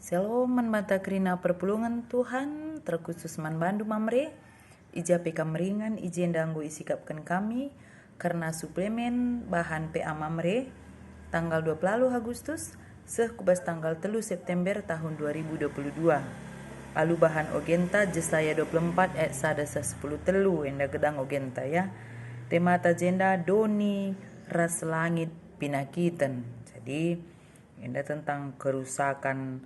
Seloman mata kerina perpulungan Tuhan terkhusus man bandu mamre ija peka meringan ijen danggo isikapkan kami karena suplemen bahan PA mamre tanggal 20 Agustus sekubas tanggal 3 September tahun 2022. Lalu bahan ogenta jesaya 24 sadasa 10 telu enda gedang ogenta ya. Tema agenda doni ras langit pinakitan. Jadi enda tentang kerusakan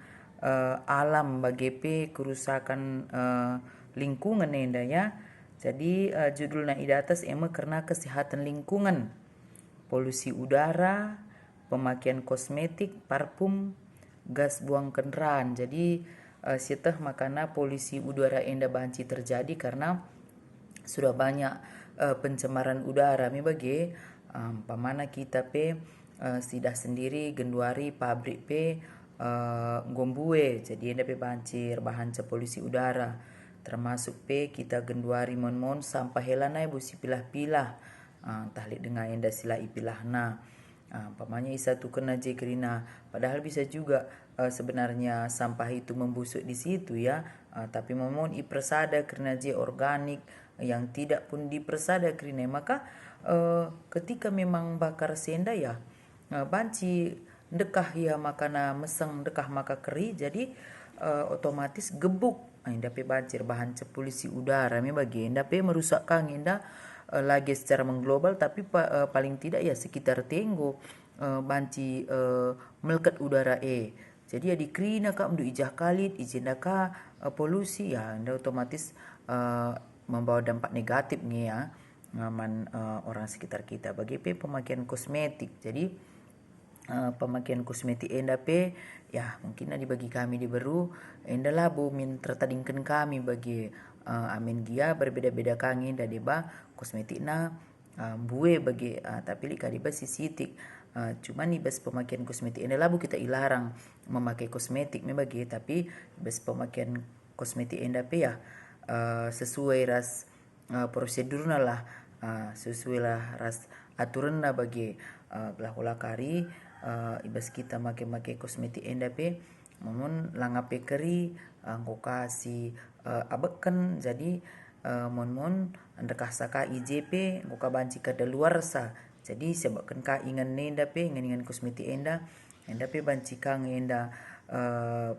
alam bagi kerusakan lingkungan enda ya. Jadi judulnya ida atas emang karena kesehatan lingkungan, polusi udara, pemakaian kosmetik, parfum, gas buang kendaraan. Jadi setah makana polusi udara enda banci terjadi karena sudah banyak pencemaran udara bagi pamana kita sidah sendiri genduari pabrik gombue jadi enda bancir bahan polusi udara termasuk kita genduari mon sampah helanai busi pilah-pilah tahlik dengan enda sila ipilahna pamanya isa tu kena je kerina padahal bisa juga sebenarnya sampah itu membusuk di situ ya tapi momon ipersada kerana je organik yang tidak pun dipersada kerina maka ketika memang bakar senda ya banci dekah ya makana meseng dekah maka keri jadi otomatis gebuk inda pe banjir bahan polusi udara me bagi inda pe merusakkan inda lagi secara mengglobal tapi paling tidak ya sekitar tenggo banci meleket udara jadi ya dikrina kak mendu ijah kalit ijenda ka polusi ya inda otomatis membawa dampak negatif nih ya ngaman orang sekitar kita bagi pemakaian kosmetik jadi pemakaian kosmetik enda ya mungkin dibagi kami di baru enda labu min tertadingkan kami bagi amin gia berbeda-beda kangen dan deba kosmetik na bue bagi tapi lika deba sisitik cuman nih bas pemakaian kosmetik enda labu kita ilarang memakai kosmetik bagi tapi bas pemakaian kosmetik enda ya sesuai ras prosedurna lah sesuai lah ras aturan lah bagi belah kari ibas kita make kosmetik enda momun langape keri ngokasi abekan jadi mon andakah saka IJP ngoka banci kada luar sa jadi sebabkan ka ingan nenda ingan kosmetik enda banci kang enda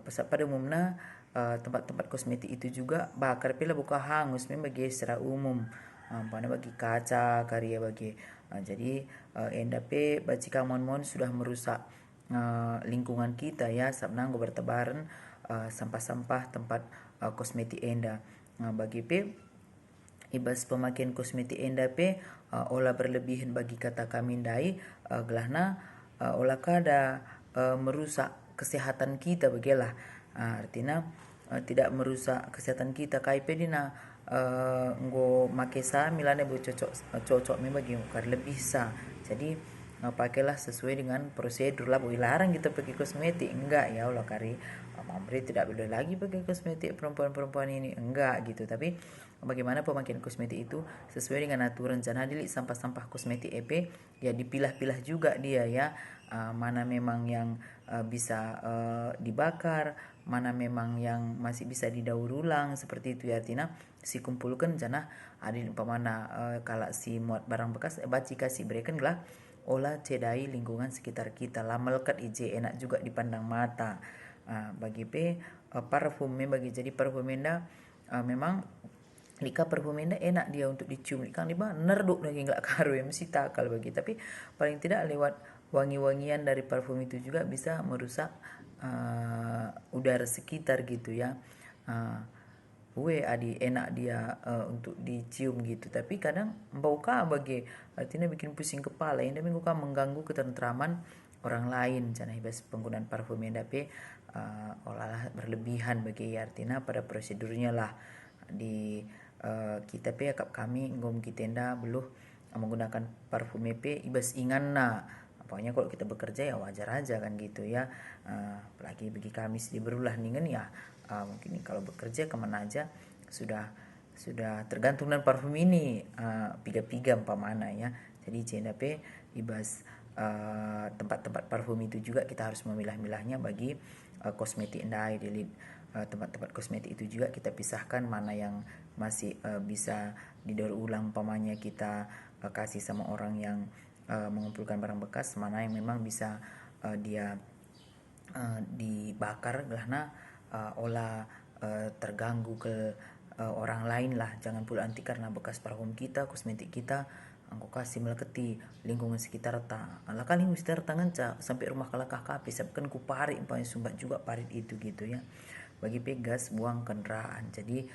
pasal pada umumnya tempat-tempat kosmetik itu juga bakar pila buka hangus memang bagi secara umum pada bagi kaca karya bagi jadi enda bacika mon sudah merusak lingkungan kita ya sabnanggo bertebaran sampah-sampah tempat kosmetik enda bagi ibas pemakaian kosmetik enda olah berlebihan bagi kata kami dai gelahna olah kada merusak kesehatan kita bagilah artinya tidak merusak kesehatan kita kai pedina nggo make sa milane bu cocok memang bagi ukar lebih sa jadi pakailah sesuai dengan prosedur lah bu larang kita pakai kosmetik enggak ya Allah kari mamre tidak boleh lagi pakai kosmetik perempuan-perempuan ini enggak gitu tapi bagaimana pemakaian kosmetik itu sesuai dengan aturan jangan dilik sampah-sampah kosmetik ya dipilah-pilah juga dia ya mana memang yang bisa dibakar mana memang yang masih bisa didaur ulang seperti itu ya artinya si kumpulkan jana adil pamana kalau si muat barang bekas baci kasih berikan lah olah cedai lingkungan sekitar kita lah melekat ije enak juga dipandang mata bagi parfumnya bagi jadi parfum enda memang lika parfum enda enak dia untuk dicium lika liba nerduk lagi nggak karu ya mesti takal bagi tapi paling tidak lewat wangi-wangian dari parfum itu juga bisa merusak udara sekitar gitu ya adi enak dia untuk dicium gitu tapi kadang bau bagi artinya bikin pusing kepala ini minggu mengganggu ketentraman orang lain jangan hebas penggunaan parfum yang olah berlebihan bagi artinya pada prosedurnya lah di kita kami ngom kita belum menggunakan parfum ibas ingan pokoknya kalau kita bekerja ya wajar aja kan gitu ya apalagi bagi kami sedih berulah ningen ya mungkin kalau bekerja kemana aja sudah tergantung dengan parfum ini piga-piga umpamana ya jadi ibas tempat-tempat parfum itu juga kita harus memilah-milahnya bagi kosmetik ndai di tempat-tempat kosmetik itu juga kita pisahkan mana yang masih bisa didaur ulang, umpamanya kita kasih sama orang yang mengumpulkan barang bekas, mana yang memang bisa dia dibakar karena olah terganggu ke orang lain lah. Jangan pula nanti karena bekas parfum kita, kosmetik kita, angko kasih meleketi lingkungan sekitar ta. Lah kan lingkungan sekitar tangan sampai rumah kalakah kape sabkan ku parit umpamanya sumbat juga parit itu gitu ya. Bagi pe gas buang kendaraan. Jadi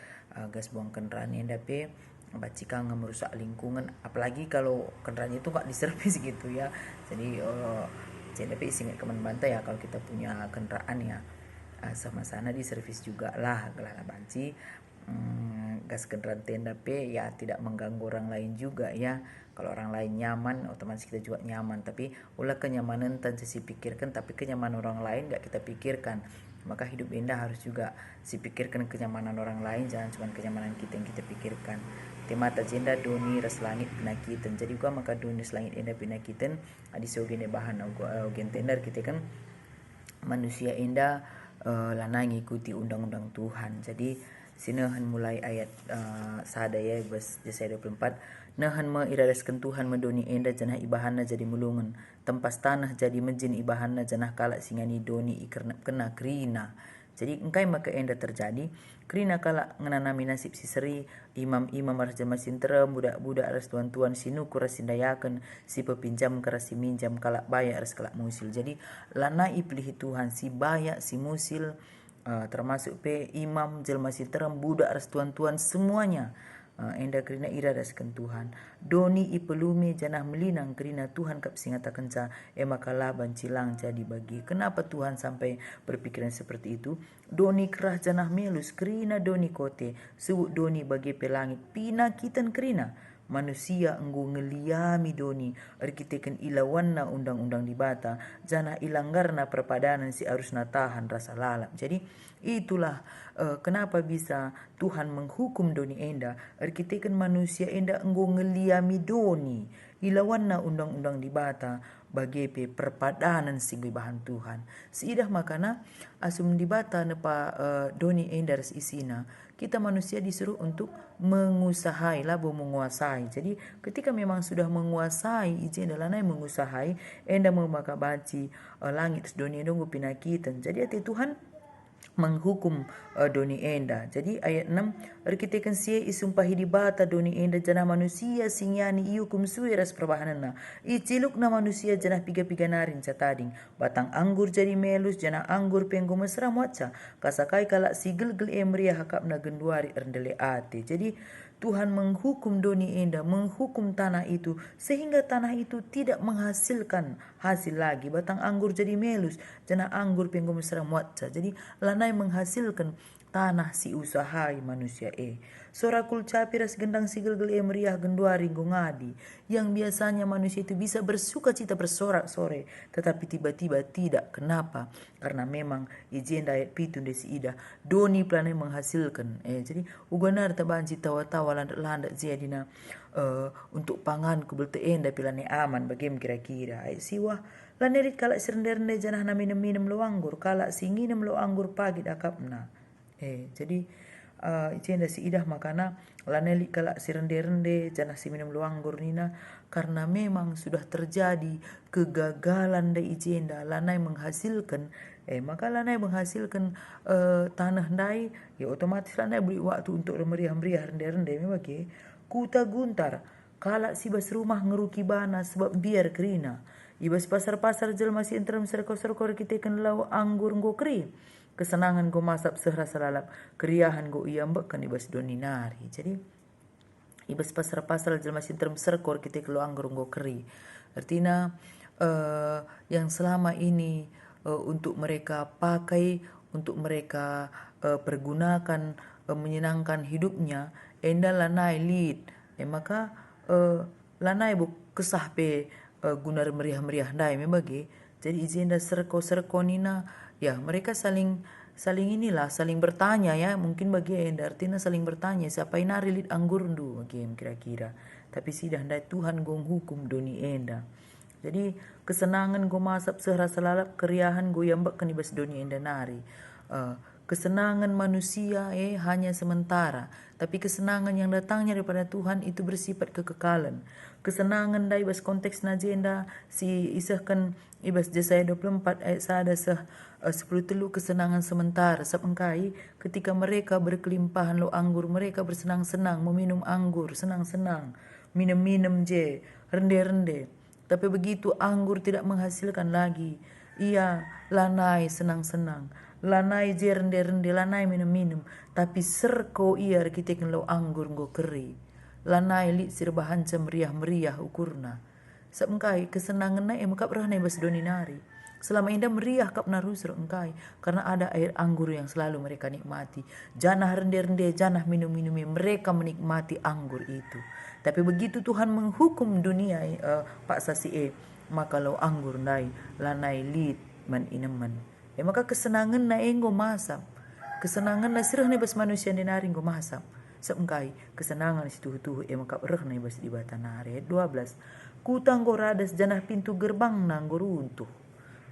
gas buang kendaraan ini dapat bacika nggak merusak lingkungan, apalagi kalau kendaraannya itu nggak diservis gitu ya. Jadi jadi dapat ingat kemen banta ya, kalau kita punya kendaraan ya sama sana di servis juga lah gelana banci gas kendaraan tenda pe ya tidak mengganggu orang lain juga ya. Kalau orang lain nyaman otomatis kita juga nyaman, tapi ulah kenyamanan tanpa si pikirkan, tapi kenyamanan orang lain nggak kita pikirkan. Maka hidup indah harus juga si pikirkan kenyamanan orang lain, jangan cuma kenyamanan kita yang kita pikirkan. Temata jenda doni ras langit pinakitan, jadi gua maka doni ras langit indah pinakitan adi sogene bahan ogen tender kita kan manusia indah lana ngikuti undang-undang Tuhan. Jadi sinahan mulai ayat sadaya bes Yesaya 24, nahan me iradaskan Tuhan medoni enda janah ibahana jadi mulungan, tempas tanah jadi menjin ibahana janah kalak singani doni ikarna kena krina. Jadi engkai maka enda terjadi krina kalak ngenanami nasib si seri imam-imam aras jama sinterem, budak-budak aras tuan-tuan sinuku ras sindayakan, si pepinjam keras si minjam kalak bayar aras kalak musil. Jadi lana ipilih Tuhan si bayak si musil termasuk pe imam jelma sinterem budak aras tuan-tuan semuanya enda kerina iradaskan Tuhan. Doni ipelume janah melinang kerina Tuhan kap singata kenca emakala bancilang jadi bagi. Kenapa Tuhan sampai berpikiran seperti itu? Doni kerah janah melus kerina doni kote sebut doni bagi pelangit pina kitan kerina manusia enggu ngeliami doni arkiteken ilawanna undang-undang di bata janah ilanggarna perpadanan si arusna tahan rasa lalap. Jadi itulah kenapa bisa Tuhan menghukum doni enda arkiteken manusia enda enggu ngeliami doni ilawanna undang-undang di bata bagi perpadanan si bahan Tuhan siidah makana asum di bata nepa doni enda res isina kita manusia disuruh untuk mengusahai labo menguasai. Jadi ketika memang sudah menguasai izin adalah mengusahai enda memaka baci langit doni donggu pinakitan. Jadi hati Tuhan menghukum doni enda. Jadi ayat 6 arkiteken sia isumpahi di bata doni enda jana manusia singyani iukum suiras perbahanana iciluk na manusia jana piga-piga narin catading batang anggur jadi melus jana anggur penggo mesra muaca kasakai kalak sigel-gel emria hakap na genduari erdele ate. Jadi Tuhan menghukum doni enda, menghukum tanah itu sehingga tanah itu tidak menghasilkan hasil lagi. Batang anggur jadi melus, jana anggur penggo mesra muaca. Jadi lanai menghasilkan tanah si usahai manusia sorakul capi ras gendang sigel gel meriah genduari ngadi yang biasanya manusia itu bisa bersuka cita bersorak sore tetapi tiba-tiba tidak. Kenapa? Karena memang izin ayat pitun desi ida doni planai menghasilkan jadi uganar tabanci tawa-tawa landak ziadina untuk pangan kubelte enda pilane aman bagim kira-kira siwah lanerit kalak serender-rende janah na minum-minum lo anggur kalak singinem lo anggur pagi dakapna jadi icenda si idah makana laneli kalak sirende-rende janah si minum lo anggur nina karena memang sudah terjadi kegagalan dari icenda lanai menghasilkan maka lanai menghasilkan tanah ndai ya otomatis lanai beri waktu untuk meriah-meriah rende-rende memang kuta guntar kalak si bas rumah ngeruki bana sebab biar kerina ibas pasar-pasar jel masih interim serkor-serkor kita kan lau anggur ngo keri kesenangan go masak serasa lalap keriahan go iambak kan ibas doninari. Jadi ibas pasar-pasar jel masih interim serkor kita kalau anggur ngo keri artinya yang selama ini untuk mereka pakai untuk mereka pergunakan menyenangkan hidupnya enda lanai lid maka lanai bu kesah pe gunar meriah-meriah ndai membagi. Jadi izin serko-serko nina ya mereka saling inilah saling bertanya ya mungkin bagi enda artinya saling bertanya siapa ina rilit anggur ndu bagi kira-kira tapi sidah ndai Tuhan gong hukum doni enda Jadi kesenangan go masap serasa lalap keriahan go yambak kan ibas dunia enda nari. Kesenangan manusia hanya sementara, tapi kesenangan yang datangnya daripada Tuhan itu bersifat kekekalan. Kesenangan da ibas konteks najenda si isahkan ibas Yesaya 24 ayat sada 10 telu kesenangan sementara. Sabengkai ketika mereka berkelimpahan lo anggur, mereka bersenang-senang meminum anggur, senang-senang minum-minum je, rende-rende. Tapi begitu anggur tidak menghasilkan lagi, ia lanai senang-senang, lanai je rende-rende, lanai minum-minum. Tapi serko ia kita lo anggur go keri, lanai lit sirbahan meriah-meriah ukurna. Sabengkai kesenangan na maka pernah bas doni nari. Selama indah meriah kap narusur engkai karena ada air anggur yang selalu mereka nikmati. Janah rende-rende, janah minum-minum, mereka menikmati anggur itu. Tapi begitu Tuhan menghukum dunia Pak Sasi maka lo anggur nai lanai lit man ineman. Maka kesenangan na enggo masam. Kesenangan na sirah bas manusia denari enggo masam. Sabengkai kesenangan situ tuh maka reh na bas di batanare 12. Kutang goradas janah pintu gerbang nanggo runtuh.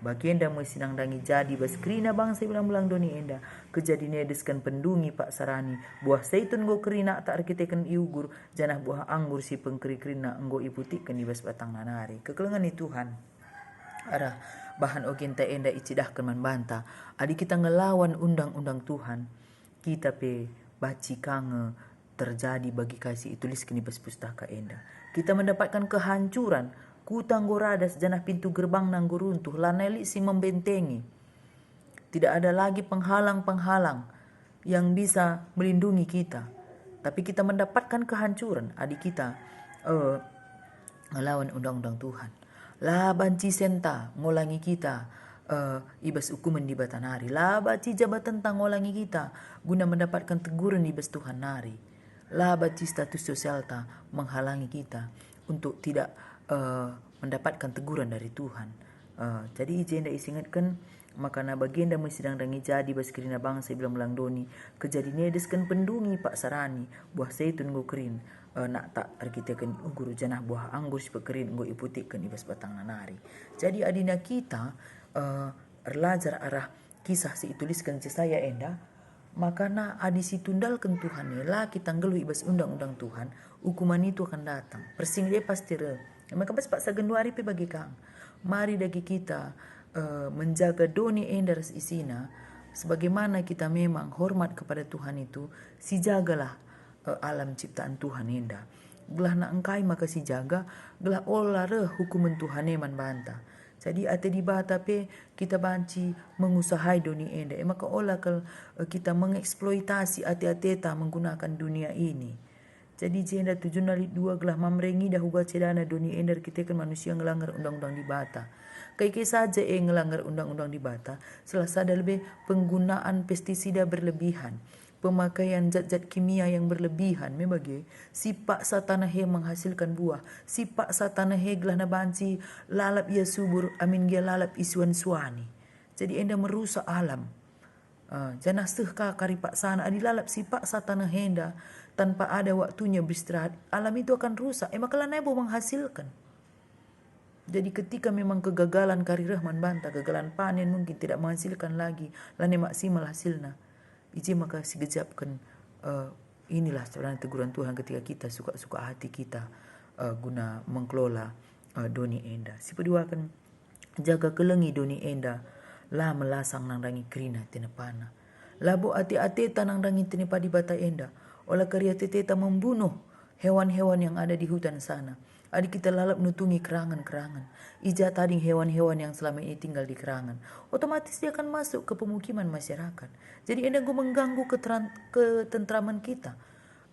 Bagienda mo sinang dangi jadi bas krina bangsa bilang-bilang doni enda kejadian deskan pendungi Pak Sarani buah seitun go kerina tak arkiteken iugur janah buah anggur si pengkeri-kerina enggo iputikan di bas batang nanari kekelengan ni Tuhan arah bahan ogenta enda icidahkan manbanta adi kita ngelawan undang-undang Tuhan kita pe baci kange terjadi bagi kasih ituliskan di bas pustaka enda kita mendapatkan kehancuran. Kutang goradas janah pintu gerbang nanggo runtuh laneli si membentengi. Tidak ada lagi penghalang-penghalang yang bisa melindungi kita. Tapi kita mendapatkan kehancuran. Adik kita melawan undang-undang Tuhan. Lah banci senta ngolangi kita ibas hukuman di batanari. Lah baci jabatan tang ngolangi kita guna mendapatkan teguran ibas Tuhan nari. Lah baci status sosial ta menghalangi kita untuk tidak mendapatkan teguran dari Tuhan. Jadi ijenda isingatkan makana bagienda sedang dangi jadi baskirina bangsa bilang belang doni kejadian deskan pendungi Pak Sarani buah seitun go kerin nak tak arkiteken guru janah buah anggur sipekerin go iputikan ibas batang nanari. Jadi adina kita belajar arah kisah si ituliskan saya enda makana adi si tundalkan Tuhan lah kita ngelu ibas undang-undang Tuhan hukuman itu akan datang persing dia pasti maka pas Pak Sagenduari pe bagi kang mari dagi kita menjaga doni enders isina sebagaimana kita memang hormat kepada Tuhan itu si jagalah alam ciptaan Tuhan enda gelah na engkai maka si jaga gelah olah hukuman Tuhan eman banta. Jadi ate di bata pe kita banci mengusahai doni enda maka olah kita mengeksploitasi ate-ateta menggunakan dunia ini. Jadi jenda 7:2 gelah mamrengi dah huga cedana doni ender kita kan manusia ngelanggar undang-undang di bata. Kai saja ngelanggar undang-undang di bata. Selasa ada lebih penggunaan pestisida berlebihan, pemakaian zat-zat kimia yang berlebihan. Memang sipak satana he menghasilkan buah, sipak satana he gelah na banci lalap ia subur, amin dia lalap isuan suani. Jadi enda merusak alam. Janah sehka karipak sana adilalap sipak satana henda tanpa ada waktunya beristirahat alam itu akan rusak maka lanai bo menghasilkan. Jadi ketika memang kegagalan kari rahman banta gagalan panen mungkin tidak menghasilkan lagi lanai maksimal hasilna iji maka sigejapkan inilah sebenarnya teguran Tuhan ketika kita suka-suka hati kita guna mengkelola doni enda. Si kedua akan jaga kelengi doni enda lah melasang nang rangi krina tinepana. Labo ati-ati tanang rangi tinepa di bata enda. Olah karya teteta membunuh hewan-hewan yang ada di hutan sana. Adi kita lalap nutungi kerangan-kerangan. Ija tading hewan-hewan yang selama ini tinggal di kerangan. Otomatis dia akan masuk ke pemukiman masyarakat. Jadi enda mengganggu ketentraman kita.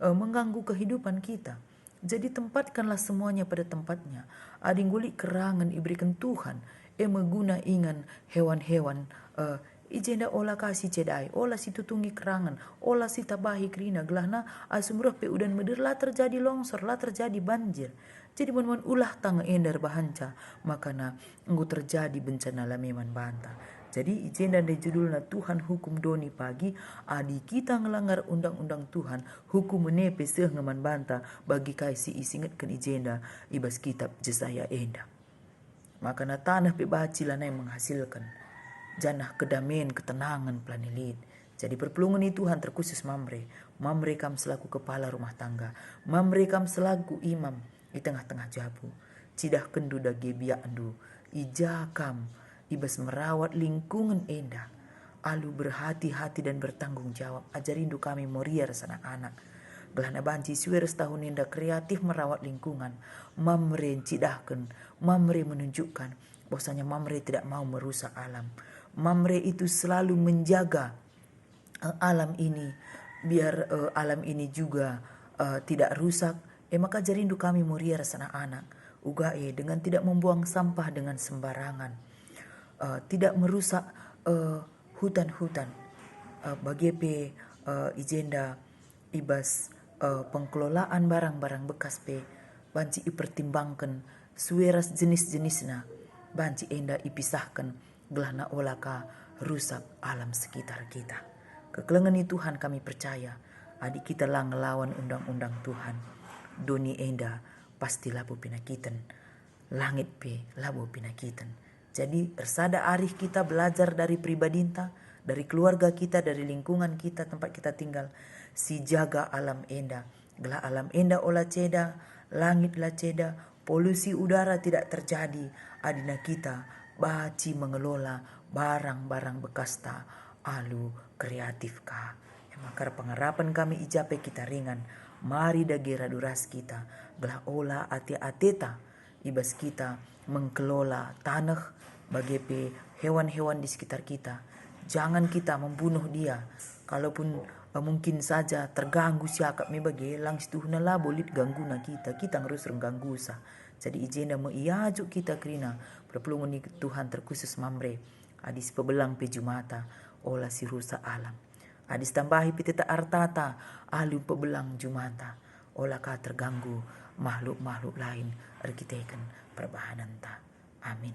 Mengganggu kehidupan kita. Jadi tempatkanlah semuanya pada tempatnya. Adi ngulik kerangan iberikan Tuhan. Meguna ingan hewan-hewan ijenda olah kasih cedai olah si tutungi kerangan olah si tabahi krina gelahna asumrah pe udan meder lah terjadi longsor lah terjadi banjir. Jadi mon ulah tanga endar bahanca makana enggu terjadi bencana lameman banta. Jadi ijenda de judulna Tuhan hukum doni pagi adi kita ngelanggar undang-undang Tuhan hukum menepe seh ngeman banta bagi kasih isingatkan ijenda ibas kitab Yesaya enda. Maka na tanah pe baci lana yang menghasilkan janah kedamaian ketenangan planilit. Jadi perpulungan itu Tuhan terkhusus mamre kam selaku kepala rumah tangga, mamre kam selaku imam di tengah-tengah jabu, cidah kendu dage biakdu, ija kam ibas merawat lingkungan enda, alu berhati-hati dan bertanggung jawab, ajarindu kami moria sana anak. Gelana banci suwer setahun enda kreatif merawat lingkungan, mamre cidahkan, mamre menunjukkan bahwasanya mamre tidak mau merusak alam. Mamre itu selalu menjaga alam ini biar alam ini juga tidak rusak. Maka jarindu kami muria sana anak ugae dengan tidak membuang sampah dengan sembarangan, tidak merusak hutan-hutan, bagepe ijenda ibas pengelolaan barang-barang bekas pe banci ipertimbangkan sueras jenis-jenisna, banci enda ipisahkan gelana olaka rusak alam sekitar kita. Kekelengan Tuhan kami percaya, adik kita lah ngelawan undang-undang Tuhan. Doni enda pasti labu pinakitan, langit pe labu pinakitan. Jadi bersada arih kita belajar dari pribadinta, dari keluarga kita, dari lingkungan kita, tempat kita tinggal. Si jaga alam enda, gelah alam enda olah ceda, langit lah ceda, polusi udara tidak terjadi. Adina kita baci mengelola barang-barang bekas ta alu kreatif ka. Maka pengharapan kami ijape kita ringan. Mari dagera duras kita belah olah ate-ateta ibas kita mengelola tanah bagepe hewan-hewan di sekitar kita. Jangan kita membunuh dia. Kalaupun mungkin saja terganggu siakap me bage langs tuhna la bolit ganggu na kita harus rengganggu sa. Jadi ijena mo iaju kita krina perpulungan Tuhan terkhusus mamre adis pebelang pe jumata olah si rusa alam. Adis tambahi piteta artata alu pebelang jumata olah ka terganggu makhluk-makhluk lain arkiteken perbahanan ta. Amin.